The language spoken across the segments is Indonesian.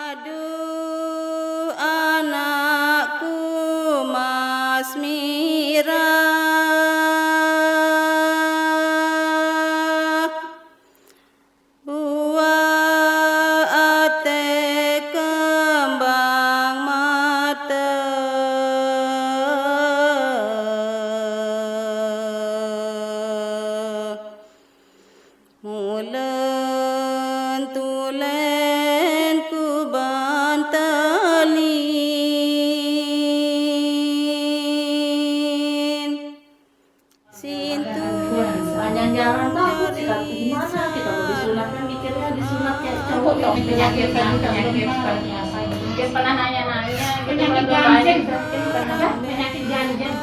Aduh anakku Mas Mira, buah ate kembang mata, mulen tulen ku bantalin sintu sepanjang jalan takut sih kan gimana kita mau disunat kan mikirnya disunat kayak cowok yang penyakit mungkin pernah nanya-nanya penyakit jantung penyakit jantung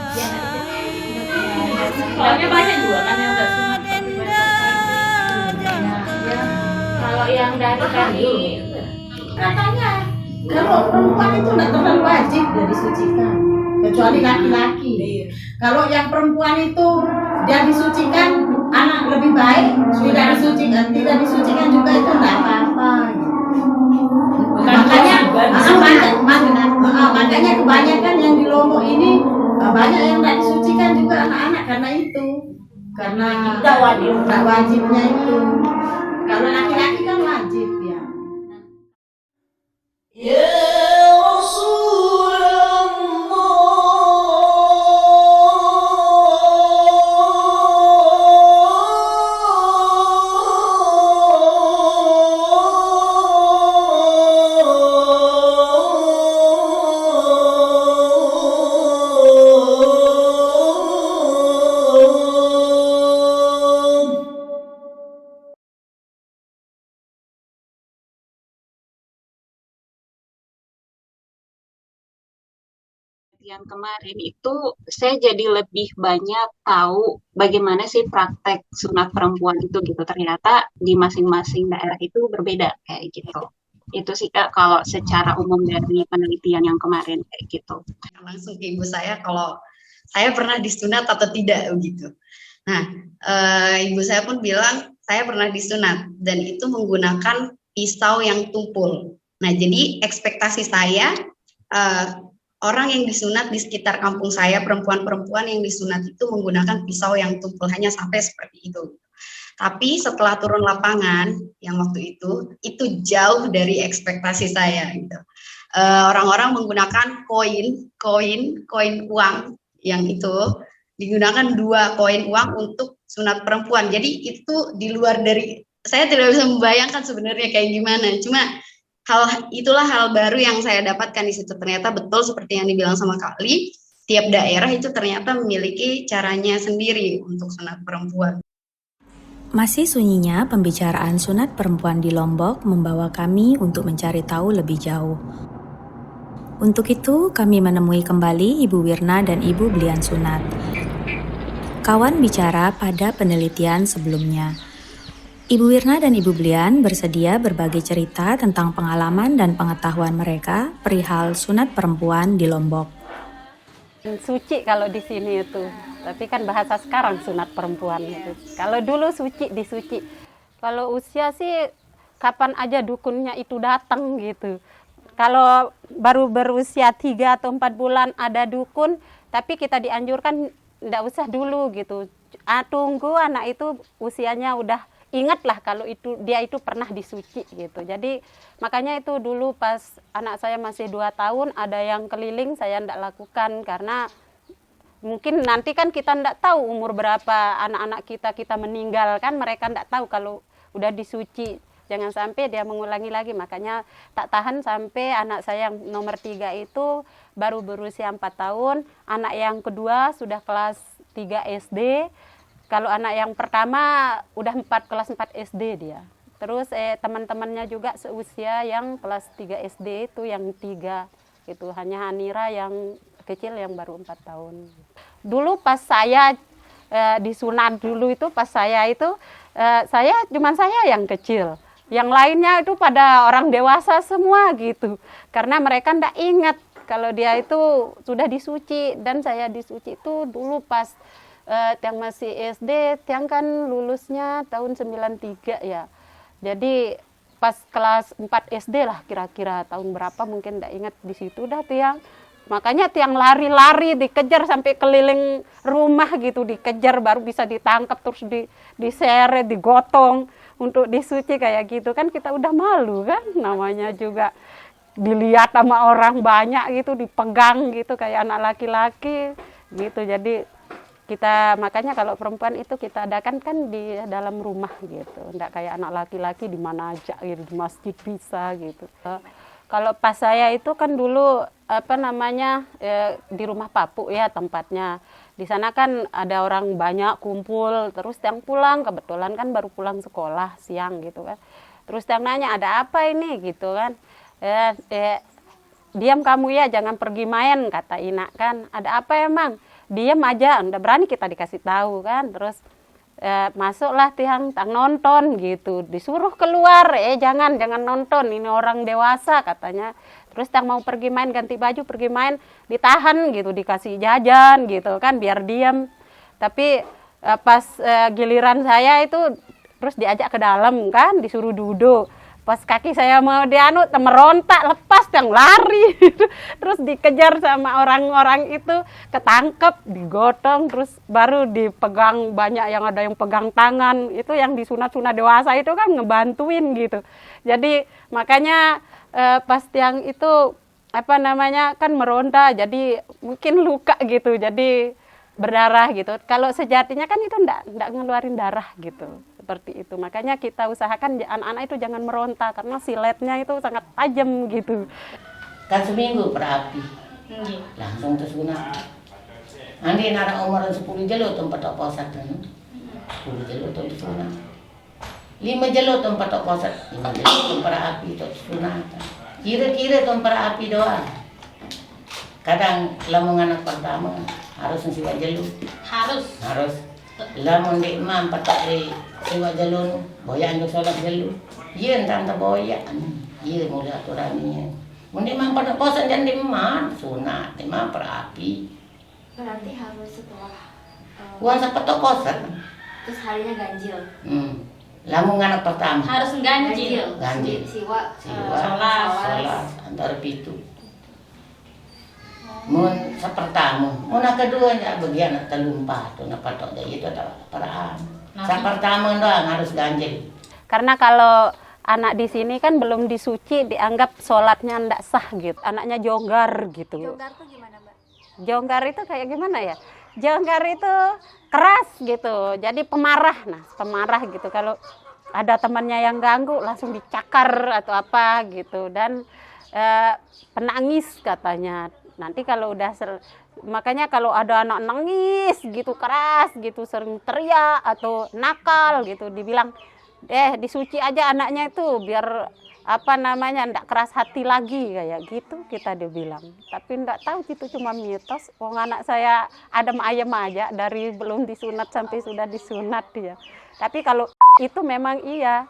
soalnya banyak juga kan yang nggak sunat kalau yang dari katanya kalau perempuan itu nggak terlalu wajib dari disucikan kecuali laki-laki. Kalau yang perempuan itu dia disucikan anak lebih baik, tidak disucikan juga itu nggak apa-apa. Makanya kebanyakan yang di Lombok ini banyak yang nggak disucikan juga anak-anak karena nggak wajibnya itu. Kalau laki-laki kan wajib ya. Yang kemarin itu saya jadi lebih banyak tahu bagaimana sih praktek sunat perempuan itu gitu. Ternyata di masing-masing daerah itu berbeda kayak gitu. Itu sih Kak kalau secara umum dari penelitian yang kemarin kayak gitu. Langsung ke ibu saya kalau saya pernah disunat atau tidak begitu. Nah, ibu saya pun bilang saya pernah disunat dan itu menggunakan pisau yang tumpul. Nah, jadi ekspektasi saya orang yang disunat di sekitar kampung saya, perempuan-perempuan yang disunat itu menggunakan pisau yang tumpul, hanya sampai seperti itu. Tapi setelah turun lapangan yang waktu itu jauh dari ekspektasi saya gitu. Orang-orang menggunakan koin uang yang itu digunakan 2 koin uang untuk sunat perempuan. Jadi itu di luar dari saya tidak bisa membayangkan sebenarnya kayak gimana. Cuma itulah hal baru yang saya dapatkan di situ. Ternyata betul seperti yang dibilang sama Kak Li, tiap daerah itu ternyata memiliki caranya sendiri untuk sunat perempuan. Masih sunyinya pembicaraan sunat perempuan di Lombok membawa kami untuk mencari tahu lebih jauh. Untuk itu, kami menemui kembali Ibu Wirna dan Ibu Blian Sunat. Kawan bicara pada penelitian sebelumnya. Ibu Wirna dan Ibu Blian bersedia berbagi cerita tentang pengalaman dan pengetahuan mereka perihal sunat perempuan di Lombok. Suci kalau di sini itu, tapi kan bahasa sekarang sunat perempuan itu. Kalau dulu suci disuci. Kalau usia sih kapan aja dukunnya itu datang gitu. Kalau baru berusia 3 atau 4 bulan ada dukun, tapi kita dianjurkan enggak usah dulu gitu. Tunggu anak itu usianya udah ingatlah kalau dia itu pernah disuci gitu. Jadi makanya itu dulu pas anak saya masih 2 tahun ada yang keliling saya enggak lakukan karena mungkin nanti kan kita enggak tahu umur berapa anak-anak kita meninggal kan mereka enggak tahu kalau udah disuci. Jangan sampai dia mengulangi lagi, makanya tak tahan sampai anak saya yang nomor 3 itu baru berusia 4 tahun, anak yang kedua sudah kelas 3 SD, kalau anak yang pertama udah kelas 4 SD dia. Terus teman-temannya juga seusia yang kelas 3 SD itu yang 3, itu hanya Hanira yang kecil yang baru 4 tahun. Dulu pas saya disunat dulu itu pas saya itu, cuman saya yang kecil. Yang lainnya itu pada orang dewasa semua gitu. Karena mereka enggak ingat kalau dia itu sudah disuci. Dan saya disuci itu dulu pas yang masih SD, yang kan lulusnya tahun 93 ya. Jadi pas kelas 4 SD lah kira-kira, tahun berapa mungkin enggak ingat, di situ dah tiang. Makanya tiang lari-lari dikejar sampai keliling rumah gitu, dikejar baru bisa ditangkap, terus diseret, digotong untuk disuci kayak gitu kan. Kita udah malu kan, namanya juga dilihat sama orang banyak gitu, dipegang gitu kayak anak laki-laki gitu. Jadi kita makanya kalau perempuan itu kita adakan kan di dalam rumah gitu, enggak kayak anak laki-laki di mana aja gitu, di masjid bisa gitu. Kalau pas saya itu kan dulu di rumah Papuk ya tempatnya. Di sana kan ada orang banyak kumpul, terus yang pulang kebetulan kan baru pulang sekolah siang gitu kan. Terus yang nanya, ada apa ini gitu kan. Diam kamu ya, jangan pergi main, kata Ina kan. Ada apa emang? Diam aja, udah berani kita dikasih tahu kan. Terus masuklah tiang nonton gitu, disuruh keluar, jangan nonton, ini orang dewasa katanya. Terus yang mau pergi main, ganti baju pergi main, ditahan gitu, dikasih jajan gitu kan biar diam. Tapi pas giliran saya itu terus diajak ke dalam kan, disuruh duduk. Pas kaki saya mau merontak, lepas yang lari. Terus dikejar sama orang-orang itu, ketangkep, digotong, terus baru dipegang, banyak yang ada yang pegang tangan. Itu yang disunat-sunat dewasa itu kan ngebantuin gitu. Jadi makanya pas yang itu kan meronta, jadi mungkin luka gitu, jadi berdarah gitu. Kalau sejatinya kan itu enggak ngeluarin darah gitu. Seperti itu. Makanya kita usahakan anak-anak itu jangan meronta karena siletnya itu sangat tajam gitu. Kan seminggu berapi. Langsung tersunat. Nanti nara umur 10 jelo tempat posat kan. 10 jelo tersunat. 5 jelo tempat posat. 5 jelo tempat api tersunat. Kira-kira tempat api doang. Kadang lamun anak pertama harus siwa jelo. Harus. Lamun di imam patok di siwa jelo, boya untuk sholat jelo. Iya tante boya. Iya mulai aturannya. Mun imam pada posan dan imam sunat, imam berapi. Berarti harus setelah Uang sepetok posan. terus harinya ganjil. Lamun anak pertama. Harus ganjil. Siwa. Sholat. Antara pitu. Mun sepertama, mun keduanya bagian telumpat tuh patok dari itu peraan. Sepertama doang harus ganjil. Karena kalau anak di sini kan belum disuci, dianggap sholatnya ndak sah gitu. Anaknya jonggar gitu. Jonggar tuh gimana, Mbak? Jonggar itu kayak gimana ya? Jonggar itu keras gitu. Jadi pemarah. Nah, pemarah gitu. Kalau ada temannya yang ganggu langsung dicakar atau apa gitu. Dan penangis katanya. Nanti kalau udah makanya kalau ada anak nangis gitu keras gitu, sering teriak atau nakal gitu, dibilang disuci aja anaknya itu biar ndak keras hati lagi kayak gitu kita dibilang. Tapi ndak tahu itu cuma mitos. Wong anak saya adem ayem aja dari belum disunat sampai sudah disunat dia. Tapi kalau itu memang iya.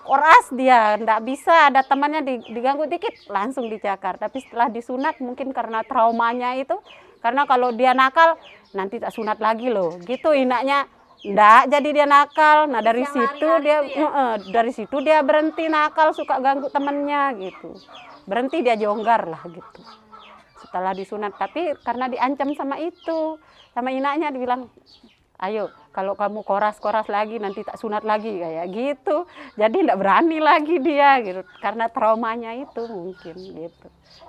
Keras dia, ndak bisa, ada temannya diganggu dikit langsung dicakar. Tapi setelah disunat mungkin karena traumanya itu, karena kalau dia nakal nanti tak sunat lagi loh. Gitu inaknya ndak jadi dia nakal. Nah dari situ dari situ dia berhenti nakal, suka ganggu temannya gitu. Berhenti dia jonggar lah gitu. Setelah disunat, tapi karena diancam sama itu, sama inaknya dibilang, ayo kalau kamu koras-koras lagi nanti tak sunat lagi kayak gitu. Jadi enggak berani lagi dia gitu karena traumanya itu mungkin gitu.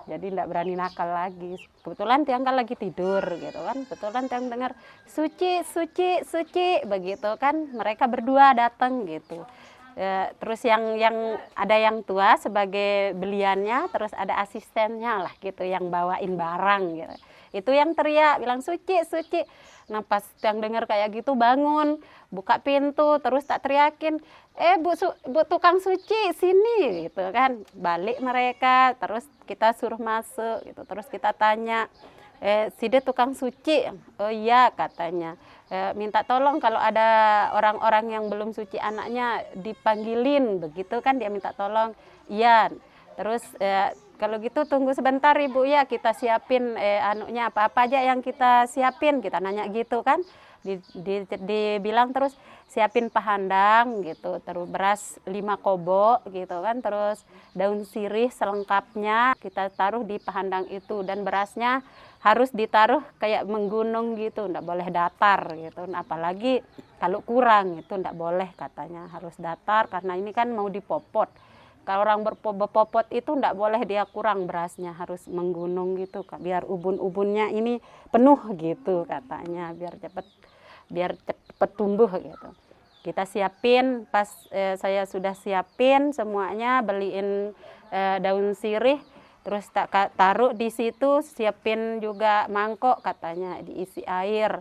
Jadi enggak berani nakal lagi. Kebetulan tiang kan lagi tidur gitu kan. Kebetulan tiang dengar suci begitu kan. Mereka berdua datang gitu. Terus yang ada yang tua sebagai beliannya, terus ada asistennya lah gitu yang bawain barang gitu. Itu yang teriak bilang suci. Nah pas yang dengar kayak gitu bangun, buka pintu, terus tak teriakin, bu tukang suci sini gitu kan. Balik mereka, terus kita suruh masuk gitu, terus kita tanya, Side tukang suci? Oh iya katanya, minta tolong kalau ada orang-orang yang belum suci anaknya dipanggilin begitu kan, dia minta tolong. Iya, terus kalau gitu tunggu sebentar Ibu ya, kita siapin anunya apa-apa aja yang kita siapin, kita nanya gitu kan. Dibilang terus siapin pahandang gitu, terus beras 5 kobok gitu kan, terus daun sirih selengkapnya kita taruh di pahandang itu, dan berasnya harus ditaruh kayak menggunung gitu, enggak boleh datar gitu. Apalagi kalau kurang itu enggak boleh katanya, harus datar karena ini kan mau dipopot. Kalau orang berpopot itu enggak boleh dia kurang berasnya, harus menggunung gitu biar ubun-ubunnya ini penuh gitu katanya, biar cepat tumbuh gitu. Kita siapin, pas saya sudah siapin semuanya, beliin daun sirih, terus taruh di situ, siapin juga mangkok katanya diisi air.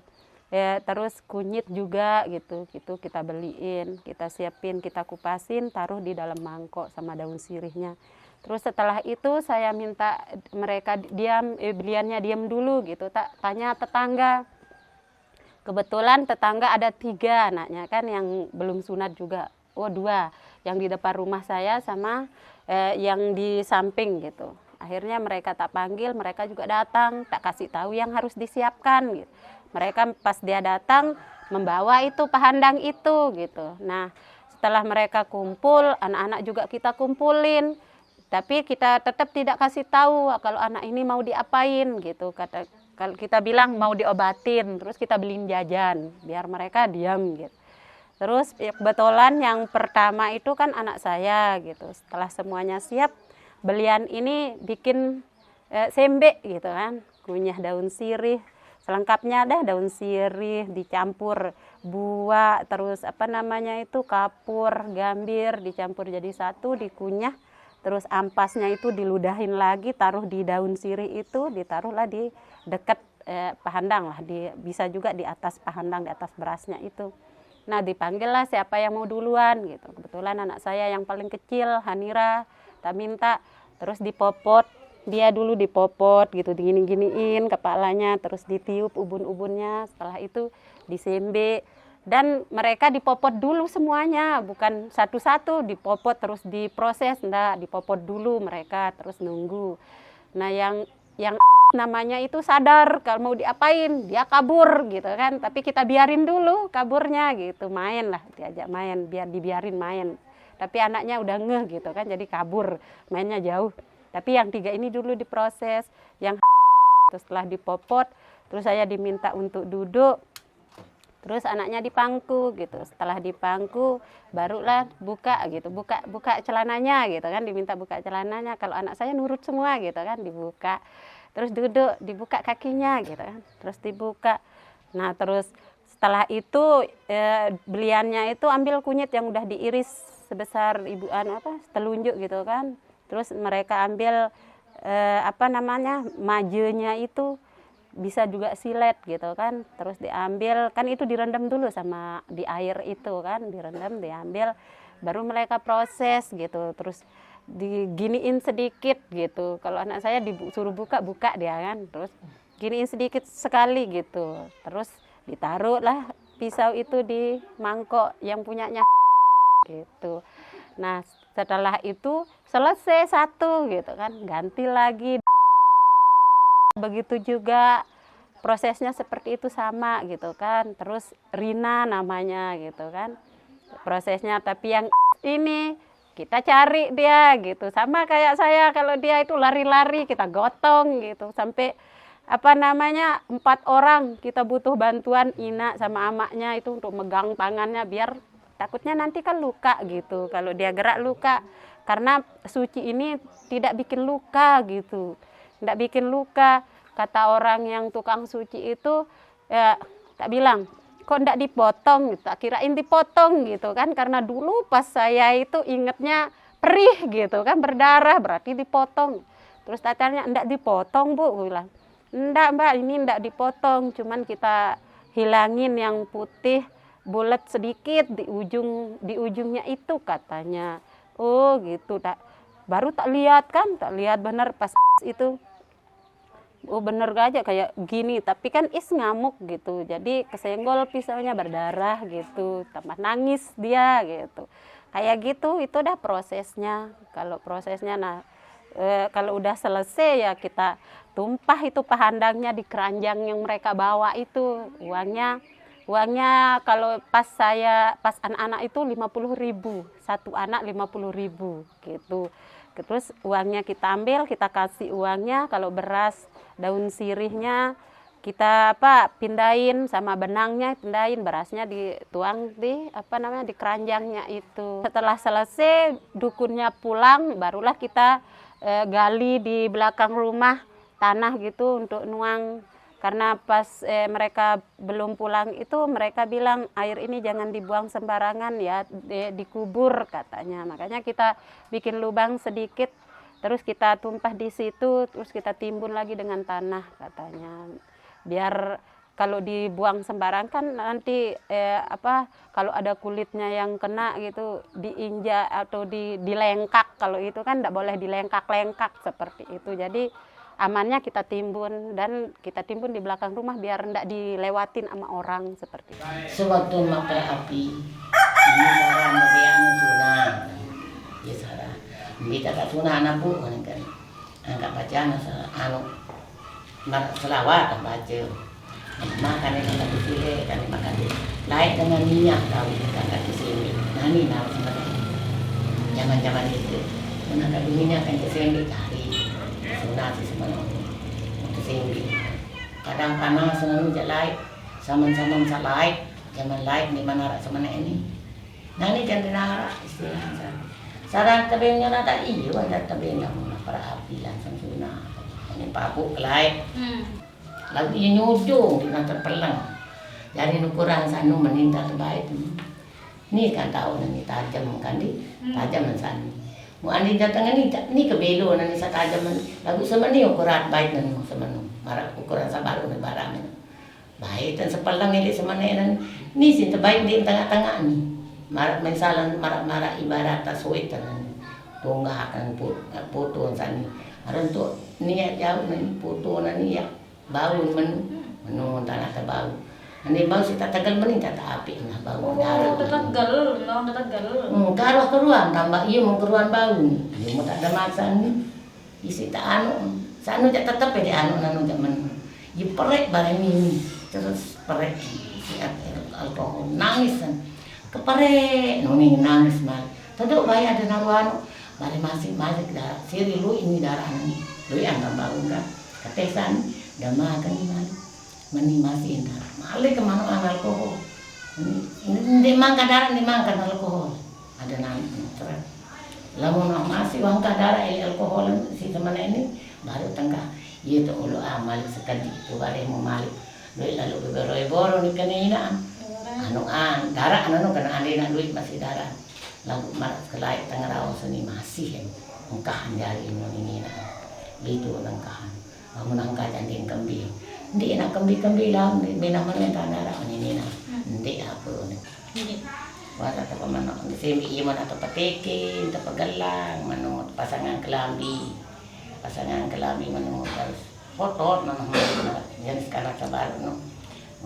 Terus kunyit juga gitu kita beliin, kita siapin, kita kupasin, taruh di dalam mangkok sama daun sirihnya. Terus setelah itu saya minta mereka beliannya diam dulu gitu, tanya tetangga. Kebetulan tetangga ada 3 anaknya kan yang belum sunat juga, 2 yang di depan rumah saya sama yang di samping gitu. Akhirnya mereka tak panggil, mereka juga datang, tak kasih tahu yang harus disiapkan gitu. Mereka pas dia datang membawa itu pahandang itu gitu. Nah, setelah mereka kumpul, anak-anak juga kita kumpulin. Tapi kita tetap tidak kasih tahu kalau anak ini mau diapain gitu. Kalau kita bilang mau diobatin, terus kita beliin jajan biar mereka diam gitu. Terus kebetulan yang pertama itu kan anak saya gitu. Setelah semuanya siap, belian ini bikin sembe gitu kan. Kunyah daun sirih. Selengkapnya ada daun sirih dicampur buah, terus kapur, gambir dicampur jadi satu, dikunyah, terus ampasnya itu diludahin lagi, taruh di daun sirih itu, ditaruhlah di dekat pahandang lah, bisa juga di atas pahandang, di atas berasnya itu. Nah, dipanggil lah siapa yang mau duluan gitu. Kebetulan anak saya yang paling kecil, Hanira, tak minta, terus dipopot. Dia dulu dipopot gitu, digini-giniin kepalanya, terus ditiup ubun-ubunnya, setelah itu disembe. Dan mereka dipopot dulu semuanya, bukan satu-satu dipopot terus diproses, enggak, dipopot dulu mereka terus nunggu. Nah, yang namanya itu sadar kalau mau diapain, dia kabur gitu kan, tapi kita biarin dulu kaburnya gitu, main lah, diajak main, biar dibiarin main. Tapi anaknya udah ngeh gitu kan, jadi kabur, mainnya jauh. Tapi yang 3 ini dulu diproses, yang setelah dipopot, terus saya diminta untuk duduk, terus anaknya dipangku gitu. Setelah dipangku, barulah buka gitu, buka celananya gitu kan, diminta buka celananya. Kalau anak saya nurut semua gitu kan, dibuka, terus duduk, dibuka kakinya gitu kan, terus dibuka. Nah, terus setelah itu beliannya itu ambil kunyit yang udah diiris sebesar telunjuk gitu kan. Terus mereka ambil majenya itu bisa juga silet gitu kan. Terus diambil, kan itu direndam dulu sama di air itu kan, direndam, diambil, baru mereka proses gitu. Terus diginiin sedikit gitu. Kalau anak saya disuruh buka dia kan. Terus giniin sedikit sekali gitu. Terus ditaruh lah pisau itu di mangkok yang punyanya gitu. Nah, setelah itu selesai satu gitu kan, ganti lagi. Begitu juga prosesnya seperti itu sama gitu kan. Terus Rina namanya gitu kan prosesnya, tapi yang ini kita cari dia gitu, sama kayak saya, kalau dia itu lari-lari kita gotong gitu sampai 4 orang kita butuh bantuan Ina sama amaknya itu untuk megang tangannya, biar takutnya nanti kan luka gitu, kalau dia gerak luka, karena suci ini tidak bikin luka gitu, tidak bikin luka. Kata orang yang tukang suci itu tak bilang, kok tidak dipotong, tak kirain dipotong gitu kan, karena dulu pas saya itu ingetnya perih gitu kan, berdarah berarti dipotong. Terus tanya, tidak dipotong Bu, gue bilang, tidak Mbak, ini tidak dipotong, cuman kita hilangin yang putih bulat sedikit di ujungnya itu katanya. Oh gitu, baru tak lihat benar pas itu. Oh bener aja kayak gini, tapi kan ngamuk gitu, jadi kesenggol pisaunya, berdarah gitu, tambah nangis dia gitu, kayak gitu. Itu dah prosesnya. Kalau prosesnya, nah Kalau udah selesai ya kita tumpah itu pahandangnya di keranjang yang mereka bawa itu uangnya kalau pas anak-anak itu 50.000, satu anak 50.000 gitu. Terus uangnya kita ambil, kita kasih uangnya. Kalau beras daun sirihnya kita pindahin, sama benangnya pindahin, berasnya dituang di di keranjangnya itu. Setelah selesai dukunnya pulang, barulah kita gali di belakang rumah tanah gitu untuk nuang. Karena pas mereka belum pulang itu mereka bilang air ini jangan dibuang sembarangan ya, dikubur katanya. Makanya kita bikin lubang sedikit, terus kita tumpah di situ, terus kita timbun lagi dengan tanah katanya. Biar kalau dibuang sembarang kan nanti kalau ada kulitnya yang kena gitu diinjak atau dilengkak. Kalau itu kan tidak boleh dilengkak-lengkak seperti itu. Jadi amannya kita timbun, dan kita timbun di belakang rumah biar tidak dilewatin sama orang seperti itu. Sewaktu makai api, ini sarang bagi anu sunah, ya sarang. Kita tak sunah anak bu kan, angkat bacaan anu selawat baca. Makan yang kita disini, kan makan lain dengan minyak tahu kita di sini. Nah ini tahu sebenarnya. Zaman itu, menakan minyak kan di sini cari. Sunat sebenarnya untuk sini. Kadang panas selalu jalai, sama-sama salai, zaman lain di mana sebenarnya ini. Nah ini jangan dinara istilahnya. Sarang tabengnya ada iyo, ada tabengnya para api langsung sunat. Ini papuk lain. Lagi nyudung di nanti pelang. Jadi ukuran sanu menindak terbaik. Ini kan tahu ini tajam kan di tajam sanu. Mu andi datang ini kebelo nani sa tajam lagu sama ni ukuran baik nani sama nu marak ukuran sabaru ni barang ni baik dan sepelang ini sama ni sih terbaik di tengah-tengah ni marak misalan marak ibarat taswit dan tunggah akan putu sani aron tu niat jauh nani putu nani ya bau menu tanah terbau. Ini bau si tagal meni tak api nah bau darah. tetap gal. Karuh keruan tambah iya mau keruan bau nih. Dia mau tak ada masan nih. Isi tak anu, sanu tak tetap di anu nanu zaman. Dia perek barang ini terus perek alkohol nangis kan. Keperek nuni nangis mal. Taduk bayi ada naruan balik masing-masing darah. Siri lu ini darah nih. Lu yang bau enggak. Ketesan dah makan ini mani masih indah. Malik kemana alkohol. Ini mangka darah, ini mangka alkohol. Ada nanti terus. Lamun masih mangka darah alkohol si teman ini baru tengah. Iya tu ulu amal sekali itu baru mau malik. Duit lalu beberapa ni kanina. Anu darah anu kena andi nak duit masih darah. Lalu malas kelai tengah rawas ni masih mengkahan jari ini nak. Itu mengkahan. Menangkah jantin kambing. Hindi nak kambing lang, bina man yung tanara ini na. Hindi apa ni. Wala ta pamano. Simi iya man ato patikin, ta pagalang, manungot pasangan kelambi. Pasangan kelambi manungot terus foto manungot na. Yan sekarang sa baru no.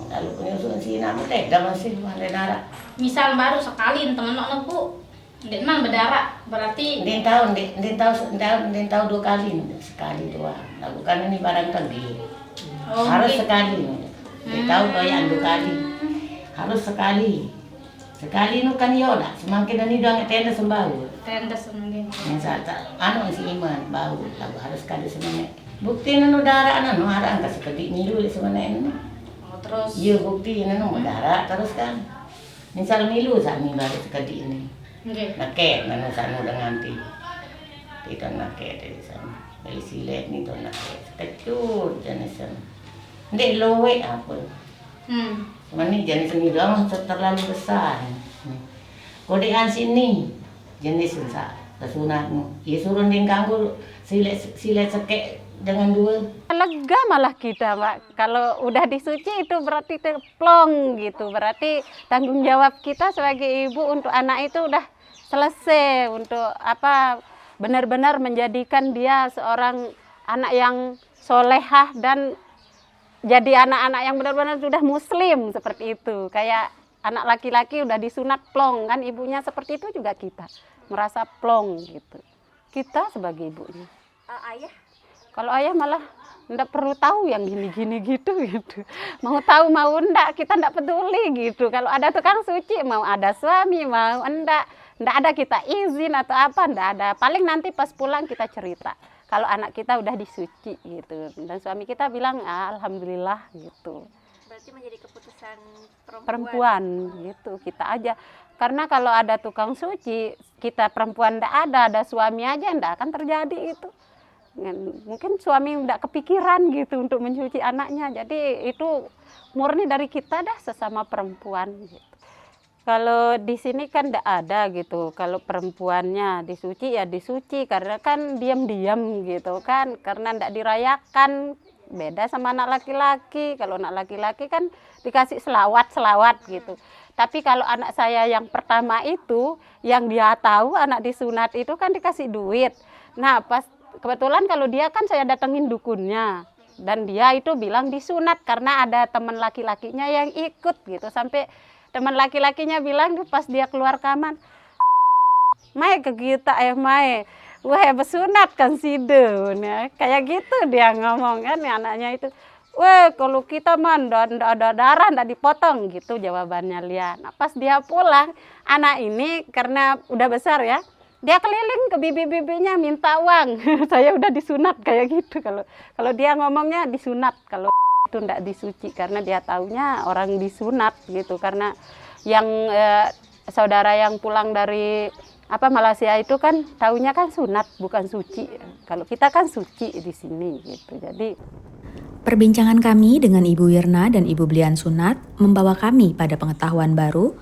Lalu punya susun sina mo tega man si nara. Misal baru sekali temen bu, hindi man berdarah berarti. Din tahu 2 kali, sekali doang. Lalu kan ini barang tadi. Harus sekali. Din tahu doyan 2 kali. Harus sekali. Sekali nu kan yoda, semakin ini doang tenda sembau. Tenda sendiri. Misal anu si iman bau, lalu harus kali sebenarnya. Bukti nu darah anu harang kasih kedik nilu sebenarnya. Terus. Iya bukti nu darah terus kan. Misal milu sami baru kedik ini. Naket nanu sanu dengan ti. Tidak naket di sana. Dari silet ni tu naket. Kecut jenisan. Ndek lowe apa. Mani jenis ini doang terlalu besar. Kodean sini jenis sa kesunatmu. Ya suruh ding kanggo silet sekek dengan 2. Lega malah kita, Pak. Kalau udah disuci itu berarti plong gitu. Berarti tanggung jawab kita sebagai ibu untuk anak itu udah selesai, untuk benar-benar menjadikan dia seorang anak yang solehah dan jadi anak-anak yang benar-benar sudah muslim seperti itu. Kayak anak laki-laki udah disunat plong kan ibunya, seperti itu juga kita merasa plong gitu. Kita sebagai ibunya Ayah? Kalau ayah malah ndak perlu tahu yang gini-gini gitu. Mau tahu mau ndak, kita ndak peduli gitu. Kalau ada tukang suci, mau ada suami, mau ndak ada kita izin atau apa, ndak ada. Paling nanti pas pulang kita cerita. Kalau anak kita udah disuci gitu. Dan suami kita bilang, alhamdulillah gitu. Berarti menjadi keputusan Perempuan gitu, kita aja. Karena kalau ada tukang suci, kita perempuan ndak ada suami aja ndak akan terjadi itu. Mungkin suami ndak kepikiran gitu untuk mencuci anaknya. Jadi itu murni dari kita dah sesama perempuan gitu. Kalau di sini kan ndak ada gitu. Kalau perempuannya disuci ya disuci karena kan diam-diam gitu kan. Karena ndak dirayakan, beda sama anak laki-laki. Kalau anak laki-laki kan dikasih selawat gitu. Tapi kalau anak saya yang pertama itu, yang dia tahu anak disunat itu kan dikasih duit. Nah pas kebetulan kalau dia kan saya datengin dukunnya. Dan dia itu bilang disunat karena ada teman laki-lakinya yang ikut gitu. Sampai teman laki-lakinya bilang pas dia keluar kamar, "Mai ke kita Mai. Wah besunat kan sidun ya." Kayak gitu dia ngomong kan ya, anaknya itu. "Wah kalau kita mah ndak ada darah, ndak dipotong," gitu jawabannya Lia. Nah pas dia pulang, anak ini karena udah besar ya, dia keliling ke bibi-bibinya minta uang. Saya udah disunat kayak gitu. Kalau dia ngomongnya disunat, kalau itu ndak disuci karena dia taunya orang disunat gitu. Karena yang saudara yang pulang dari Malaysia itu kan taunya kan sunat bukan suci. Kalau kita kan suci di sini gitu. Jadi Perbincangan kami dengan Ibu Wirna dan Ibu Blian Sunat membawa kami pada pengetahuan baru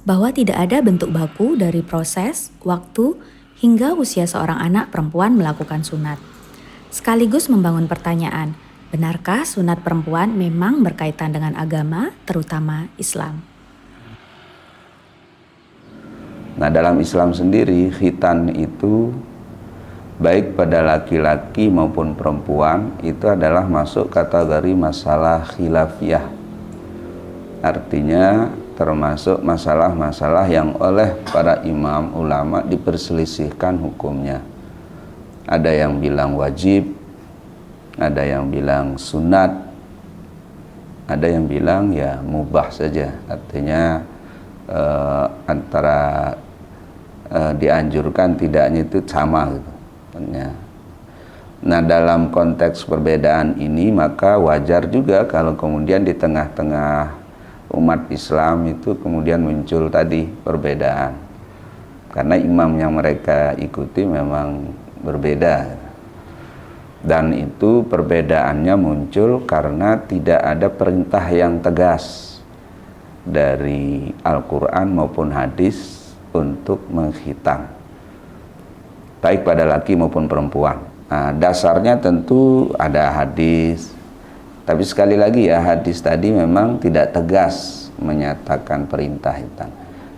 bahwa tidak ada bentuk baku dari proses, waktu, hingga usia seorang anak perempuan melakukan sunat. Sekaligus membangun pertanyaan, benarkah sunat perempuan memang berkaitan dengan agama, terutama Islam? Nah, dalam Islam sendiri, khitan itu baik pada laki-laki maupun perempuan itu adalah masuk kategori masalah khilafiyah. Artinya termasuk masalah-masalah yang oleh para imam ulama diperselisihkan hukumnya. Ada yang bilang wajib, ada yang bilang sunat, ada yang bilang ya mubah saja. Artinya antara dianjurkan tidaknya itu sama gitu. Nah dalam konteks perbedaan ini maka wajar juga kalau kemudian di tengah-tengah umat Islam itu kemudian muncul tadi perbedaan karena imam yang mereka ikuti memang berbeda, dan itu perbedaannya muncul karena tidak ada perintah yang tegas dari Al-Quran maupun hadis untuk menghitan baik pada laki maupun perempuan. Nah, dasarnya tentu ada hadis, tapi sekali lagi ya hadis tadi memang tidak tegas menyatakan perintah hitan.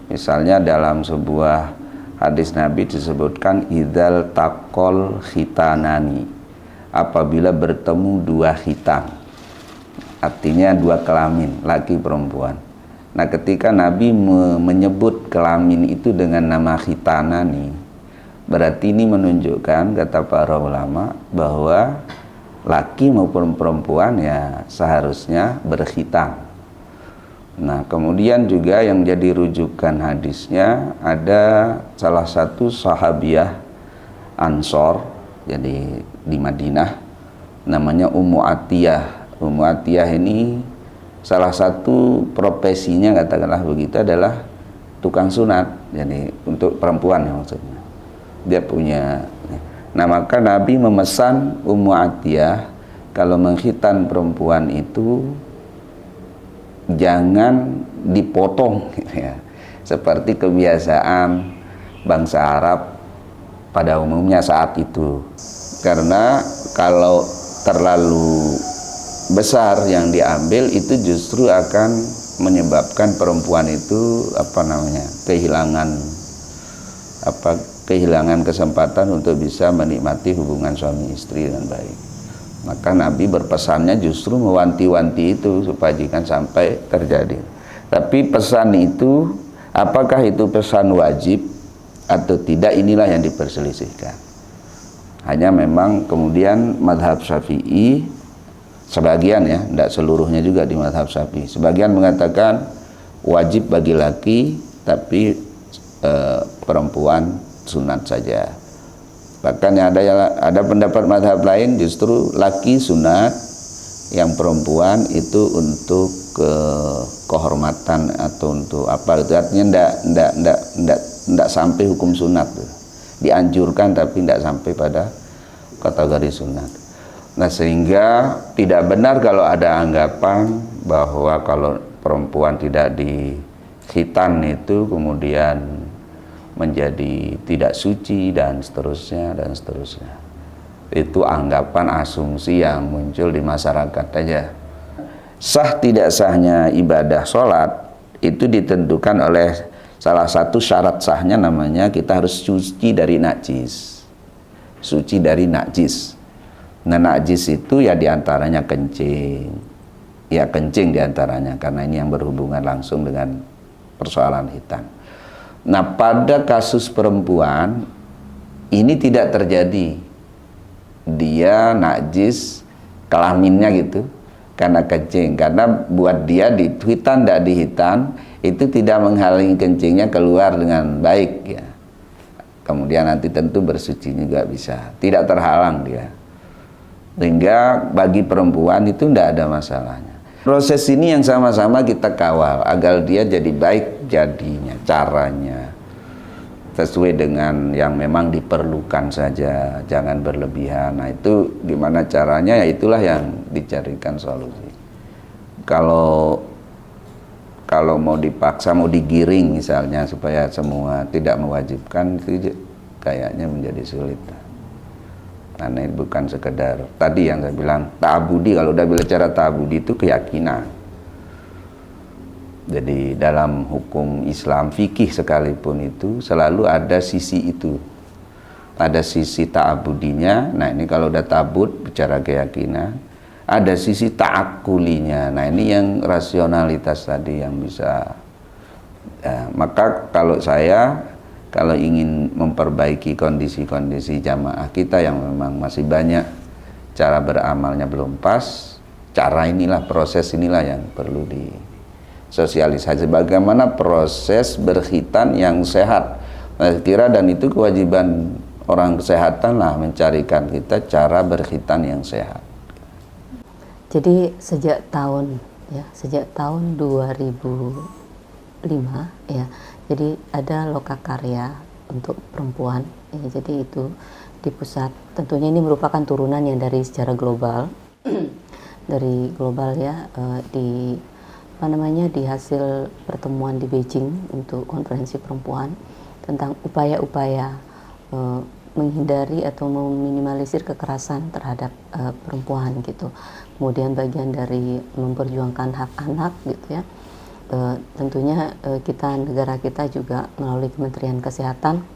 Misalnya dalam sebuah hadis Nabi disebutkan idzal taqol khitanani, apabila bertemu dua khitan, artinya dua kelamin laki perempuan. Nah ketika Nabi menyebut kelamin itu dengan nama khitanani, berarti ini menunjukkan, kata para ulama, bahwa laki maupun perempuan ya seharusnya berkhitan. Nah kemudian juga yang jadi rujukan hadisnya ada salah satu sahabiah Ansor, jadi di Madinah, namanya Ummu Atiyah. Ummu Atiyah ini salah satu profesinya, katakanlah begitu, adalah tukang sunat. Jadi untuk perempuan ya maksudnya. Dia punya. Nah maka Nabi memesan Ummu Atiyah kalau mengkhitan perempuan itu jangan dipotong gitu ya, seperti kebiasaan bangsa Arab pada umumnya saat itu. Karena kalau terlalu besar yang diambil itu justru akan menyebabkan perempuan itu kehilangan kesempatan untuk bisa menikmati hubungan suami istri dengan baik. Maka Nabi berpesannya justru mewanti-wanti itu supaya jangan sampai terjadi. Tapi pesan itu, apakah itu pesan wajib atau tidak, inilah yang diperselisihkan. Hanya memang kemudian mazhab Syafi'i sebagian ya, tidak seluruhnya juga di mazhab Syafi'i. Sebagian mengatakan wajib bagi laki, tapi perempuan sunat saja. Bahkan ada pendapat mazhab lain justru laki sunat, yang perempuan itu untuk kehormatan atau untuk apa itu, artinya tidak sampai hukum sunat, dianjurkan tapi tidak sampai pada kategori sunat. Nah, sehingga tidak benar kalau ada anggapan bahwa kalau perempuan tidak dikhitan itu kemudian menjadi tidak suci dan seterusnya dan seterusnya. Itu anggapan asumsi yang muncul di masyarakat aja. Sah tidak sahnya ibadah sholat itu ditentukan oleh salah satu syarat sahnya, namanya kita harus suci dari najis. Suci dari najis. Nah, najis itu ya diantaranya kencing. Ya kencing diantaranya, karena ini yang berhubungan langsung dengan persoalan hitam. Nah, pada kasus perempuan ini tidak terjadi. Dia najis kelaminnya gitu karena kencing, karena buat dia dihitan tidak dihitan itu tidak menghalangi kencingnya keluar dengan baik ya. Kemudian nanti tentu bersuci juga bisa, tidak terhalang dia. Sehingga bagi perempuan itu tidak ada masalahnya. Proses ini yang sama-sama kita kawal agar dia jadi baik jadinya, caranya sesuai dengan yang memang diperlukan saja, jangan berlebihan. Nah, itu gimana caranya, ya itulah yang dicarikan solusi. Kalau mau dipaksa, mau digiring misalnya supaya semua tidak mewajibkan, itu kayaknya menjadi sulit. Karena ini bukan sekedar tadi yang saya bilang ta'abudi. Kalau udah bicara ta'abudi itu keyakinan. Jadi dalam hukum Islam fikih sekalipun itu selalu ada sisi itu, ada sisi ta'abudinya. Nah, ini kalau udah ta'abud bicara keyakinan, ada sisi ta'akulinya. Nah, ini yang rasionalitas tadi yang bisa maka kalau ingin memperbaiki kondisi-kondisi jamaah kita yang memang masih banyak cara beramalnya belum pas, cara inilah, proses inilah yang perlu sosialisasi bagaimana proses berkhitan yang sehat. Saya kira dan itu kewajiban orang kesehatan lah, mencarikan kita cara berkhitan yang sehat. Jadi sejak tahun 2005 ya, jadi ada lokakarya untuk perempuan ya, jadi itu di pusat. Tentunya ini merupakan turunan yang dari secara global dari global ya, di hasil pertemuan di Beijing untuk konferensi perempuan tentang upaya-upaya menghindari atau meminimalisir kekerasan terhadap perempuan gitu. Kemudian bagian dari memperjuangkan hak anak gitu ya. Tentunya negara kita juga melalui Kementerian Kesehatan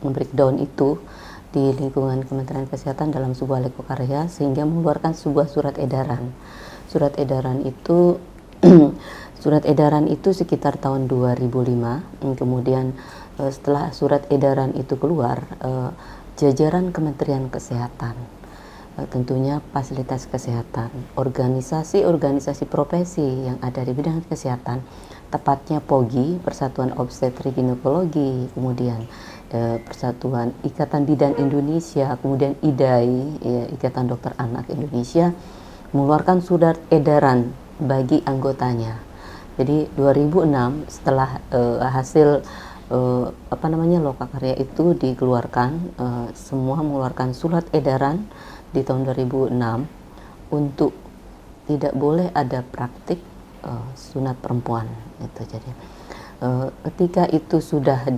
membreakdown itu di lingkungan Kementerian Kesehatan dalam sebuah lokakarya sehingga mengeluarkan sebuah surat edaran. Surat edaran itu sekitar tahun 2005. Kemudian setelah surat edaran itu keluar, jajaran Kementerian Kesehatan, tentunya fasilitas kesehatan, organisasi profesi yang ada di bidang kesehatan, tepatnya POGI, Persatuan Obstetrik Ginekologi, kemudian Persatuan Ikatan Bidan Indonesia, kemudian IDAI, ya, Ikatan Dokter Anak Indonesia, mengeluarkan surat edaran bagi anggotanya. Jadi 2006 setelah hasil lokakarya itu dikeluarkan, semua mengeluarkan surat edaran di tahun 2006 untuk tidak boleh ada praktik sunat perempuan itu. Jadi ketika itu sudah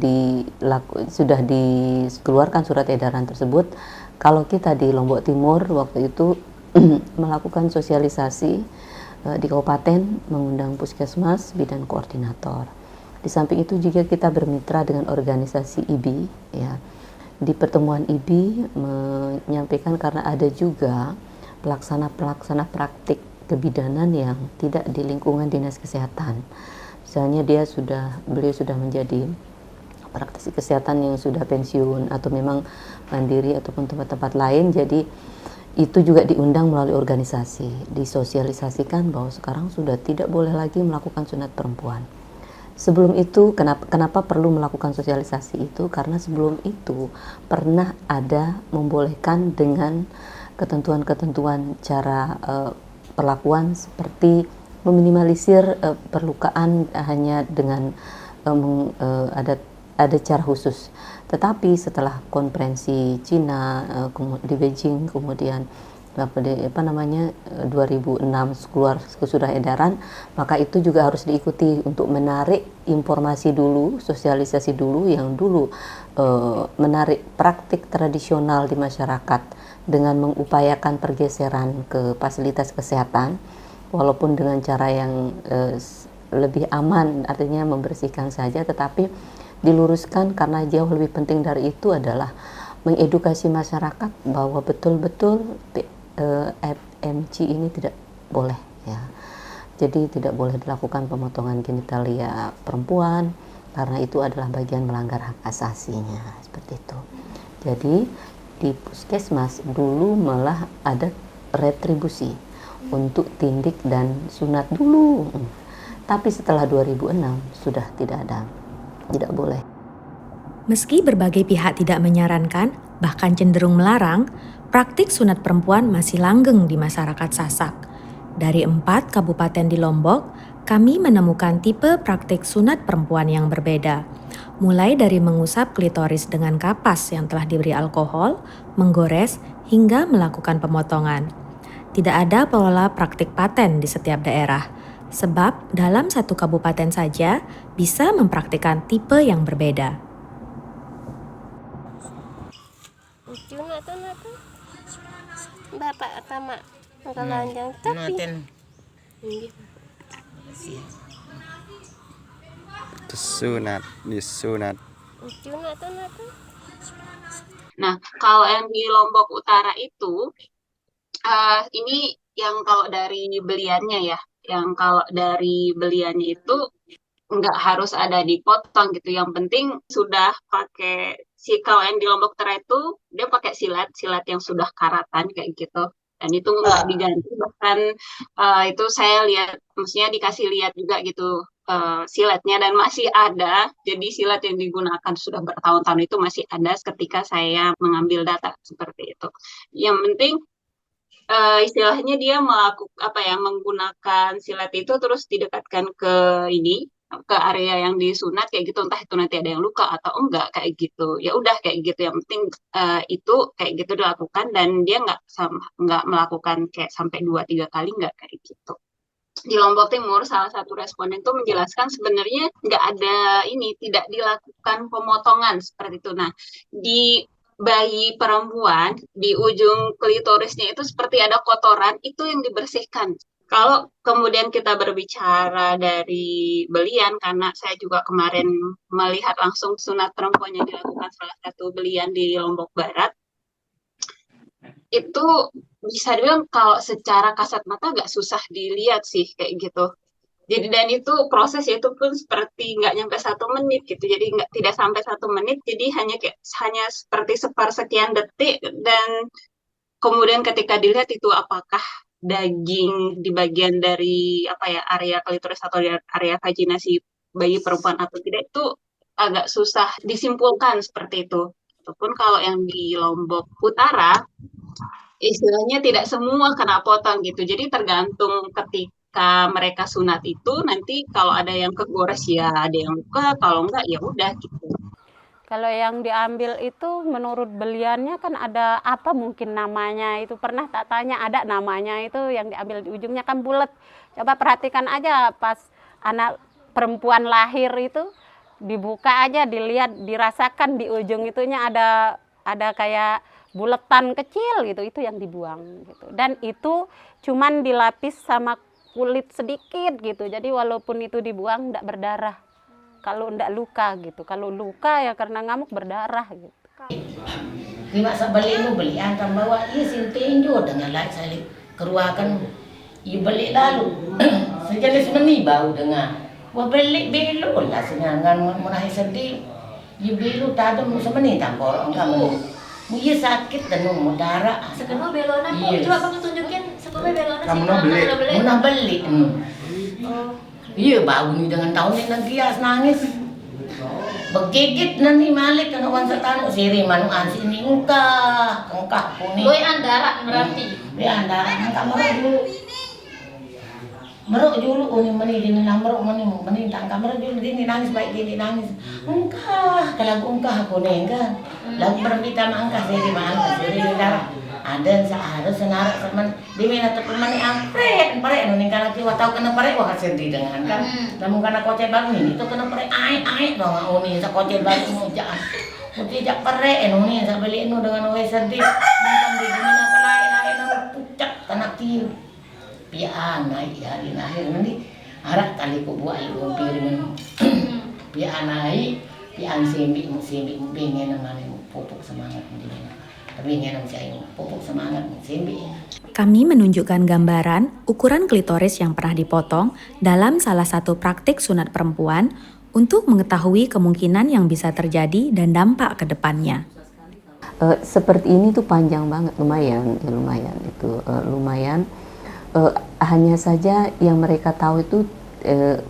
dikeluarkan surat edaran tersebut, kalau kita di Lombok Timur waktu itu melakukan sosialisasi di kabupaten, mengundang puskesmas, bidan koordinator. Di samping itu juga kita bermitra dengan organisasi IBI ya. Di pertemuan IBI menyampaikan karena ada juga pelaksana praktik kebidanan yang tidak di lingkungan dinas kesehatan. Misalnya beliau sudah menjadi praktisi kesehatan yang sudah pensiun atau memang mandiri ataupun tempat-tempat lain. Jadi itu juga diundang melalui organisasi, disosialisasikan bahwa sekarang sudah tidak boleh lagi melakukan sunat perempuan. Sebelum itu, kenapa perlu melakukan sosialisasi itu? Karena sebelum itu pernah ada membolehkan dengan ketentuan-ketentuan cara perlakuan seperti meminimalisir perlukaan hanya dengan ada cara khusus. Tetapi setelah konferensi Cina di Beijing, kemudian 2006 keluar surat edaran, maka itu juga harus diikuti untuk menarik informasi dulu, sosialisasi dulu yang dulu menarik praktik tradisional di masyarakat dengan mengupayakan pergeseran ke fasilitas kesehatan, walaupun dengan cara yang lebih aman, artinya membersihkan saja, tetapi diluruskan karena jauh lebih penting dari itu adalah mengedukasi masyarakat bahwa betul-betul FMC ini tidak boleh ya. Jadi tidak boleh dilakukan pemotongan genitalia perempuan karena itu adalah bagian melanggar hak asasinya, seperti itu. Jadi di puskesmas dulu malah ada retribusi untuk tindik dan sunat dulu. Tapi setelah 2006 sudah tidak ada. Tidak boleh. Meski berbagai pihak tidak menyarankan, bahkan cenderung melarang, praktik sunat perempuan masih langgeng di masyarakat Sasak. Dari 4 kabupaten di Lombok, kami menemukan tipe praktik sunat perempuan yang berbeda. Mulai dari mengusap klitoris dengan kapas yang telah diberi alkohol, menggores, hingga melakukan pemotongan. Tidak ada pola praktik paten di setiap daerah. Sebab dalam satu kabupaten saja bisa mempraktikkan tipe yang berbeda. Bapak sama kelanjang tapi disunat. Nah, kalau yang di Lombok Utara itu, ini yang kalau dari beliannya ya, yang kalau dari beliannya itu nggak harus ada dipotong gitu. Yang penting sudah pakai kalau yang di Lombok Utara itu dia pakai silat yang sudah karatan kayak gitu. Dan itu nggak diganti, bahkan itu saya lihat, maksudnya dikasih lihat juga gitu silatnya dan masih ada. Jadi silat yang digunakan sudah bertahun-tahun itu masih ada ketika saya mengambil data seperti itu. Yang penting istilahnya dia menggunakan silat itu terus didekatkan ke area yang disunat kayak gitu, entah itu nanti ada yang luka atau enggak kayak gitu. Ya udah kayak gitu, yang penting itu kayak gitu dilakukan dan dia nggak melakukan kayak sampai 2-3 kali, nggak kayak gitu. Di Lombok Timur salah satu responden itu menjelaskan sebenarnya nggak ada tidak dilakukan pemotongan seperti itu. Nah, di bayi perempuan di ujung klitorisnya itu seperti ada kotoran, itu yang dibersihkan. Kalau kemudian kita berbicara dari belian, karena saya juga kemarin melihat langsung sunat perempuan yang dilakukan salah satu belian di Lombok Barat, itu bisa dibilang kalau secara kasat mata nggak susah dilihat sih kayak gitu. Jadi dan itu prosesnya itu pun seperti nggak nyampe 1 menit gitu. Jadi tidak sampai 1 menit. Jadi hanya seperti sepersekian detik, dan kemudian ketika dilihat itu apakah daging di bagian dari area klitoris atau area vagina si bayi perempuan atau tidak, itu agak susah disimpulkan seperti itu. Ataupun kalau yang di Lombok Utara istilahnya tidak semua kena potong gitu. Jadi tergantung ketika mereka sunat itu, nanti kalau ada yang kegores ya ada yang luka, kalau enggak ya udah gitu. Kalau yang diambil itu menurut beliannya kan ada apa mungkin namanya itu, pernah tak tanya ada namanya itu yang diambil di ujungnya kan bulat. Coba perhatikan aja pas anak perempuan lahir itu dibuka aja, dilihat, dirasakan di ujung itunya ada kayak buletan kecil gitu, itu yang dibuang gitu. Dan itu cuman dilapis sama kulit sedikit gitu. Jadi walaupun itu dibuang enggak berdarah. Kalau enggak luka gitu. Kalau luka ya karena ngamuk berdarah gitu. Lima beli antam bawa sintinjo dengan lain salib keruakan beli lalu sejenis meni bau dengan beli belu lah senangan menahi sedih Bilu tadi mau semenit tampor kamu. Iya sakit dan mau darah. Sekarang belona kok. Yes. Coba kamu tunjukin sekupnya belona Kamu sih. mau beli? Mau beli. Oh. Iya bau nih dengan tahun ini kias nangis. Begigit nanti malik kena wan setanu siri manu ansi ini engkah kuning. Boy andara berarti. Ya andara engkah meruk dulu uni meni dini meruk meni tangka meruk dulu dini nangis baik dini nangis. Engkah kalau engkah kuning kan. Lagu berbita mangkah siri darah. Ada seharus senarak teman di mana tu pemani angkret parek nuning kana kiwa tahu kena parek wah sendi dengan kan namun kana kocet baru ini tu kena parek ai dong uni sa kocet baru mujaan putih jak parek uni sa beli nu dengan we sendi bukan di mana pelai na pucak tanah tiu pian naik hari akhir nanti arak tali ku buat ibu piring pian naik pian simbi pengen namanya pupuk semangat di mana. Kami menunjukkan gambaran ukuran klitoris yang pernah dipotong dalam salah satu praktik sunat perempuan untuk mengetahui kemungkinan yang bisa terjadi dan dampak ke depannya. Seperti ini tuh panjang banget, lumayan itu lumayan. Hanya saja yang mereka tahu itu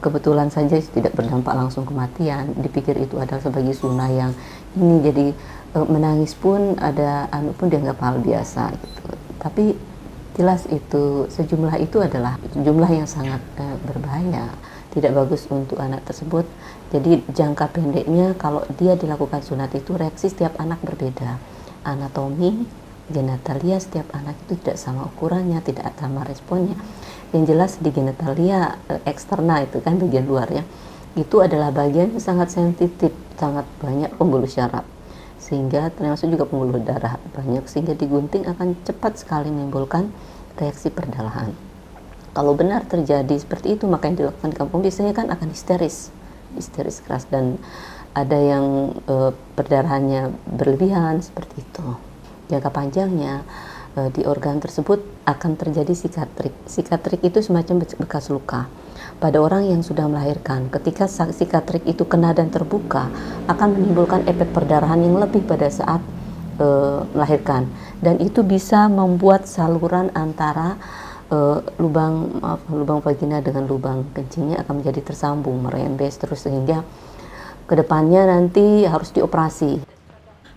kebetulan saja tidak berdampak langsung kematian. Dipikir itu adalah sebagai sunnah yang ini jadi menangis pun ada pun dianggap hal biasa gitu. Tapi jelas itu sejumlah itu adalah jumlah yang sangat berbahaya, tidak bagus untuk anak tersebut. Jadi jangka pendeknya kalau dia dilakukan sunat itu reaksi setiap anak berbeda. Anatomi, genitalia setiap anak itu tidak sama ukurannya, tidak sama responnya. Yang jelas di genitalia eksternal itu kan bagian luarnya, itu adalah bagian yang sangat sensitif, sangat banyak pembuluh syaraf. Sehingga termasuk juga pembuluh darah banyak, sehingga digunting akan cepat sekali menimbulkan reaksi perdarahan. Kalau benar terjadi seperti itu, maka yang dilakukan di kampung biasanya kan akan histeris keras, dan ada yang perdarahannya berlebihan seperti itu. Jangka panjangnya di organ tersebut akan terjadi sikatrik itu semacam bekas luka. Pada orang yang sudah melahirkan, ketika sikatrik itu kena dan terbuka, akan menimbulkan efek perdarahan yang lebih pada saat melahirkan, dan itu bisa membuat saluran antara lubang vagina dengan lubang kencingnya akan menjadi tersambung, merembes terus, sehingga kedepannya nanti harus dioperasi.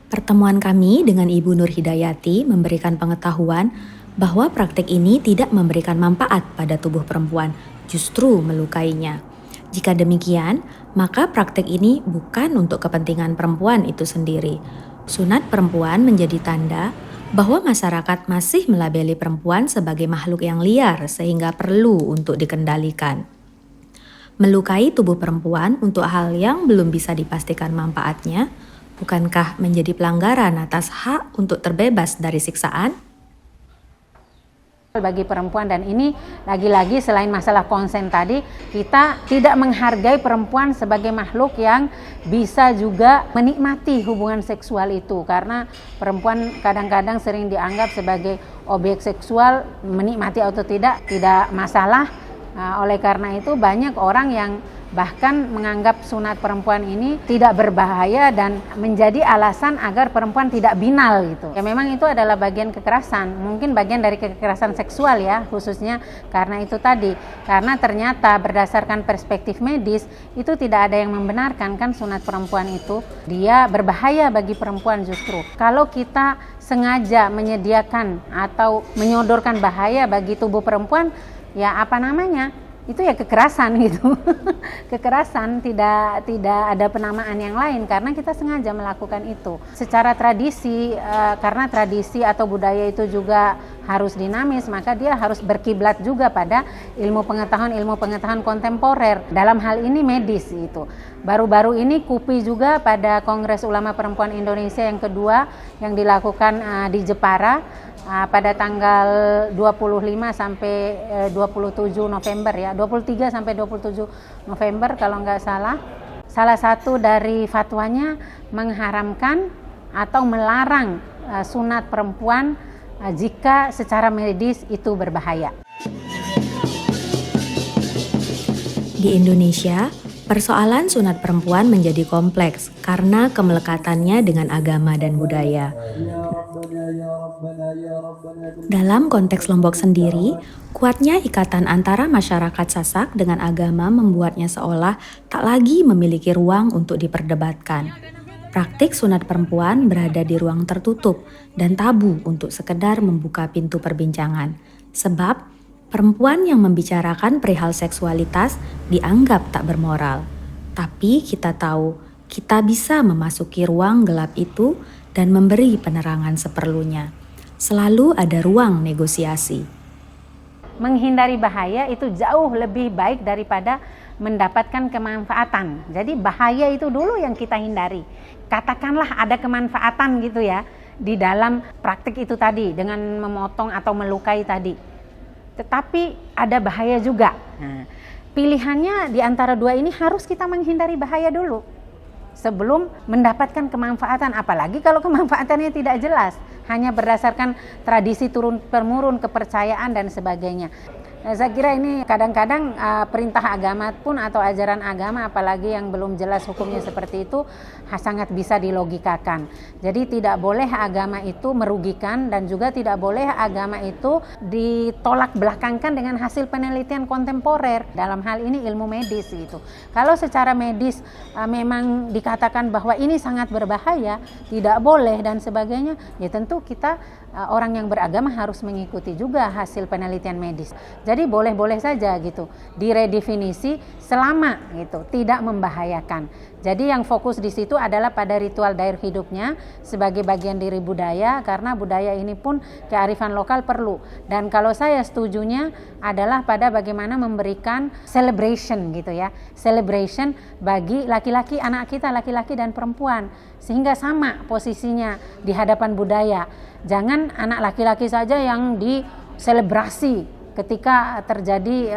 Pertemuan kami dengan Ibu Nur Hidayati memberikan pengetahuan bahwa praktik ini tidak memberikan manfaat pada tubuh perempuan, justru melukainya. Jika demikian, maka praktik ini bukan untuk kepentingan perempuan itu sendiri. Sunat perempuan menjadi tanda bahwa masyarakat masih melabeli perempuan sebagai makhluk yang liar sehingga perlu untuk dikendalikan. Melukai tubuh perempuan untuk hal yang belum bisa dipastikan manfaatnya, bukankah menjadi pelanggaran atas hak untuk terbebas dari siksaan? Bagi perempuan, dan ini lagi-lagi selain masalah konsen tadi, kita tidak menghargai perempuan sebagai makhluk yang bisa juga menikmati hubungan seksual itu, karena perempuan kadang-kadang sering dianggap sebagai objek seksual, menikmati atau tidak masalah. Oleh karena itu banyak orang yang bahkan menganggap sunat perempuan ini tidak berbahaya dan menjadi alasan agar perempuan tidak binal gitu. Ya memang itu adalah bagian kekerasan, mungkin bagian dari kekerasan seksual ya, khususnya karena itu tadi. Karena ternyata berdasarkan perspektif medis itu tidak ada yang membenarkan kan sunat perempuan itu dia berbahaya bagi perempuan justru. Kalau kita sengaja menyediakan atau menyodorkan bahaya bagi tubuh perempuan, ya apa namanya? Itu ya kekerasan gitu. Kekerasan, tidak ada penamaan yang lain karena kita sengaja melakukan itu. Secara tradisi, karena tradisi atau budaya itu juga harus dinamis, maka dia harus berkiblat juga pada ilmu pengetahuan kontemporer. Dalam hal ini medis itu. Baru-baru ini KUPI juga pada Kongres Ulama Perempuan Indonesia yang kedua yang dilakukan di Jepara pada tanggal 25 sampai 27 November ya, 23 sampai 27 November kalau nggak salah. Salah satu dari fatwanya mengharamkan atau melarang sunat perempuan jika secara medis itu berbahaya. Di Indonesia, Persoalan sunat perempuan menjadi kompleks karena kemelekatannya dengan agama dan budaya. Dalam konteks Lombok sendiri, kuatnya ikatan antara masyarakat Sasak dengan agama membuatnya seolah tak lagi memiliki ruang untuk diperdebatkan. Praktik sunat perempuan berada di ruang tertutup dan tabu untuk sekedar membuka pintu perbincangan. Sebab perempuan yang membicarakan perihal seksualitas dianggap tak bermoral. Tapi kita tahu, kita bisa memasuki ruang gelap itu dan memberi penerangan seperlunya. Selalu ada ruang negosiasi. Menghindari bahaya itu jauh lebih baik daripada mendapatkan kemanfaatan. Jadi bahaya itu dulu yang kita hindari. Katakanlah ada kemanfaatan gitu ya di dalam praktik itu tadi dengan memotong atau melukai tadi. Tetapi ada bahaya juga. Nah, pilihannya di antara dua ini harus kita menghindari bahaya dulu sebelum mendapatkan kemanfaatan, apalagi kalau kemanfaatannya tidak jelas, hanya berdasarkan tradisi turun-temurun, kepercayaan dan sebagainya. Nah, saya kira ini kadang-kadang perintah agama pun atau ajaran agama, apalagi yang belum jelas hukumnya seperti itu, sangat bisa dilogikakan. Jadi tidak boleh agama itu merugikan dan juga tidak boleh agama itu ditolak belakangkan dengan hasil penelitian kontemporer. Dalam hal ini ilmu medis gitu. Kalau secara medis memang dikatakan bahwa ini sangat berbahaya, tidak boleh dan sebagainya, ya tentu kita orang yang beragama harus mengikuti juga hasil penelitian medis. Jadi boleh-boleh saja gitu, diredefinisi selama gitu, tidak membahayakan. Jadi yang fokus di situ adalah pada ritual daur hidupnya sebagai bagian dari budaya, karena budaya ini pun kearifan lokal perlu. Dan kalau saya setujunya adalah pada bagaimana memberikan celebration gitu ya, celebration bagi laki-laki, anak kita laki-laki dan perempuan, sehingga sama posisinya di hadapan budaya. Jangan anak laki-laki saja yang diselebrasi ketika terjadi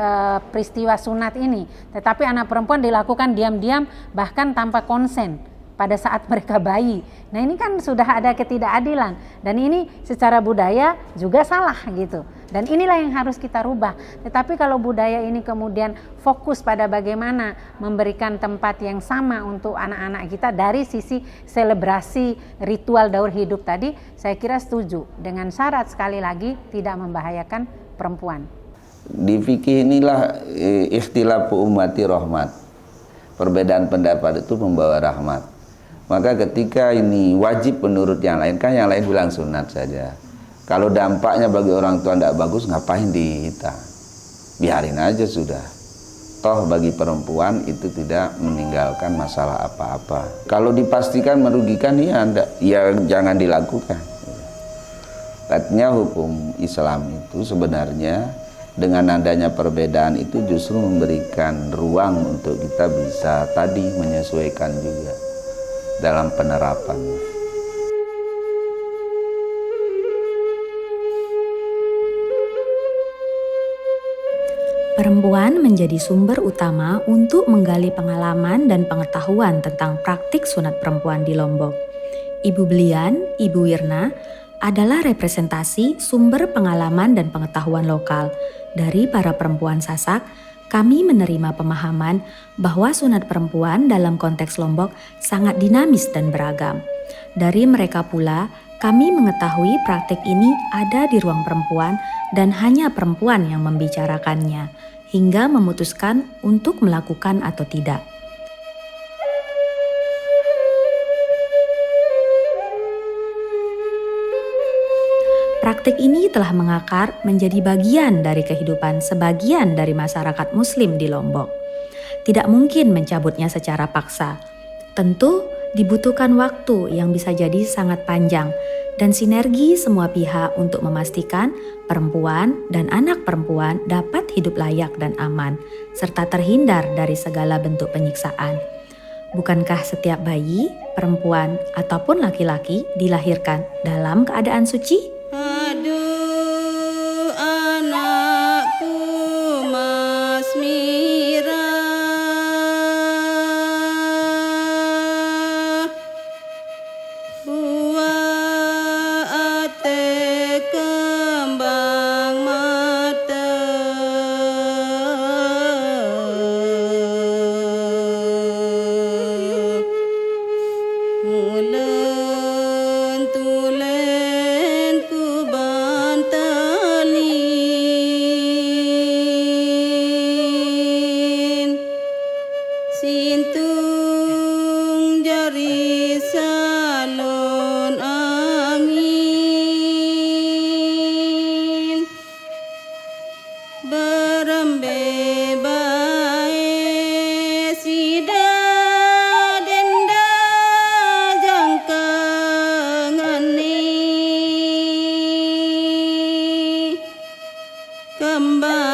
peristiwa sunat ini, tetapi anak perempuan dilakukan diam-diam bahkan tanpa konsen pada saat mereka bayi. Nah ini kan sudah ada ketidakadilan dan ini secara budaya juga salah gitu. Dan inilah yang harus kita rubah. Tetapi kalau budaya ini kemudian fokus pada bagaimana memberikan tempat yang sama untuk anak-anak kita dari sisi selebrasi ritual daur hidup tadi, saya kira setuju. Dengan syarat sekali lagi tidak membahayakan perempuan. Di fikih inilah ikhtilafu ummati rahmat. Perbedaan pendapat itu membawa rahmat. Maka ketika ini wajib menurut yang lain, kan yang lain bilang sunat saja. Kalau dampaknya bagi orang tua tidak bagus, ngapain dihitam? Biarin aja sudah. Toh bagi perempuan itu tidak meninggalkan masalah apa-apa. Kalau dipastikan merugikan, ya jangan dilakukan. Artinya hukum Islam itu sebenarnya dengan adanya perbedaan itu justru memberikan ruang untuk kita bisa tadi menyesuaikan juga dalam penerapannya. Perempuan menjadi sumber utama untuk menggali pengalaman dan pengetahuan tentang praktik sunat perempuan di Lombok. Ibu Blian, Ibu Wirna, adalah representasi sumber pengalaman dan pengetahuan lokal. Dari para perempuan Sasak, kami menerima pemahaman bahwa sunat perempuan dalam konteks Lombok sangat dinamis dan beragam. Dari mereka pula, kami mengetahui praktik ini ada di ruang perempuan dan hanya perempuan yang membicarakannya, hingga memutuskan untuk melakukan atau tidak. Praktik ini telah mengakar menjadi bagian dari kehidupan sebagian dari masyarakat Muslim di Lombok. Tidak mungkin mencabutnya secara paksa. Tentu dibutuhkan waktu yang bisa jadi sangat panjang dan sinergi semua pihak untuk memastikan perempuan dan anak perempuan dapat hidup layak dan aman, serta terhindar dari segala bentuk penyiksaan. Bukankah setiap bayi, perempuan, ataupun laki-laki dilahirkan dalam keadaan suci? Aduh anakku Mas Mira, buah ate kembang mata. kembang